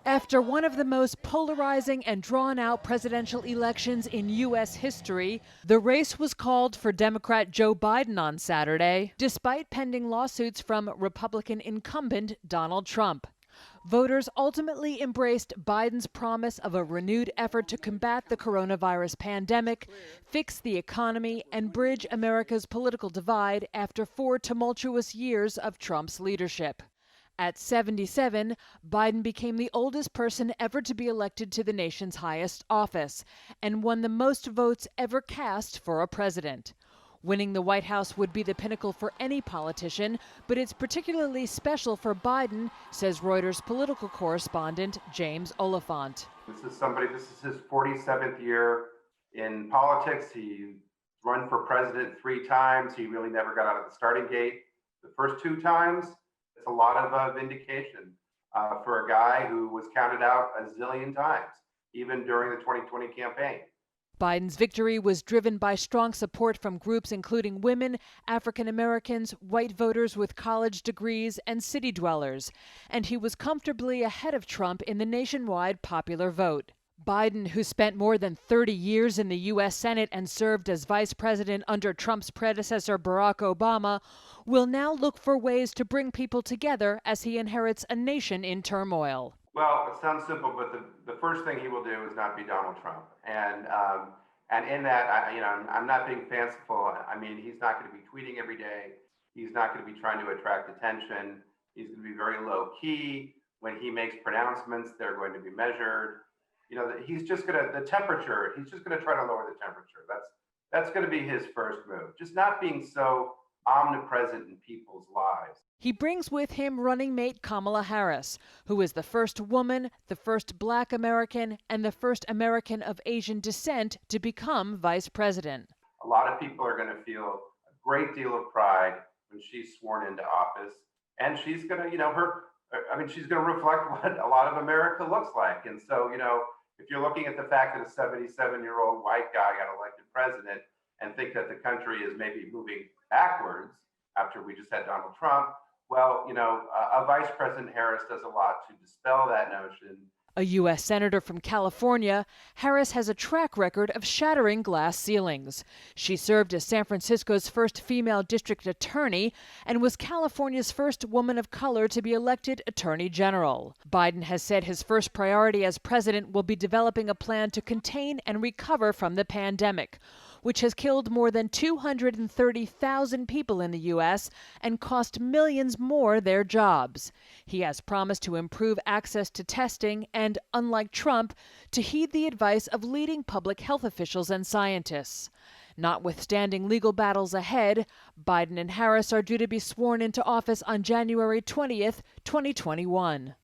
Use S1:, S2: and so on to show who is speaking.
S1: After one of the most polarizing and drawn-out presidential elections in U.S. history, the race was called for Democrat Joe Biden on Saturday, despite pending lawsuits from Republican incumbent Donald Trump. Voters ultimately embraced Biden's promise of a renewed effort to combat the coronavirus pandemic, fix the economy, and bridge America's political divide after 4 tumultuous years of Trump's leadership. At 77, Biden became the oldest person ever to be elected to the nation's highest office and won the most votes ever cast for a president. Winning the White House would be the pinnacle for any politician, but it's particularly special for Biden, says Reuters political correspondent James Oliphant.
S2: This is his 47th year in politics. He run for president 3 times. He really never got out of the starting gate. The first 2 times, it's a lot of vindication for a guy who was counted out a zillion times, even during the 2020 campaign.
S1: Biden's victory was driven by strong support from groups including women, African Americans, white voters with college degrees, and city dwellers, and he was comfortably ahead of Trump in the nationwide popular vote. Biden, who spent more than 30 years in the U.S. Senate and served as vice president under Trump's predecessor Barack Obama, will now look for ways to bring people together as he inherits a nation in turmoil.
S2: Well, it sounds simple, but the first thing he will do is not be Donald Trump. And in that, I'm not being fanciful. I mean, he's not going to be tweeting every day. He's not going to be trying to attract attention. He's going to be very low key. When he makes pronouncements, they're going to be measured. He's just going to try to lower the temperature. That's going to be his first move. Just not being so omnipresent in people's lives.
S1: He brings with him running mate Kamala Harris, who is the first woman, the first Black American, and the first American of Asian descent to become vice president.
S2: A lot of people are going to feel a great deal of pride when she's sworn into office, and she's going to, she's going to reflect what a lot of America looks like. And so, if you're looking at the fact that a 77-year-old white guy got elected president and think that the country is maybe moving backwards after we just had Donald Trump, well, a Vice President Harris does a lot to dispel that notion.
S1: A U.S. Senator from California, Harris has a track record of shattering glass ceilings. She served as San Francisco's first female district attorney and was California's first woman of color to be elected attorney general. Biden has said his first priority as president will be developing a plan to contain and recover from the pandemic, which has killed more than 230,000 people in the U.S. and cost millions more their jobs. He has promised to improve access to testing and, unlike Trump, to heed the advice of leading public health officials and scientists. Notwithstanding legal battles ahead, Biden and Harris are due to be sworn into office on January 20th, 2021.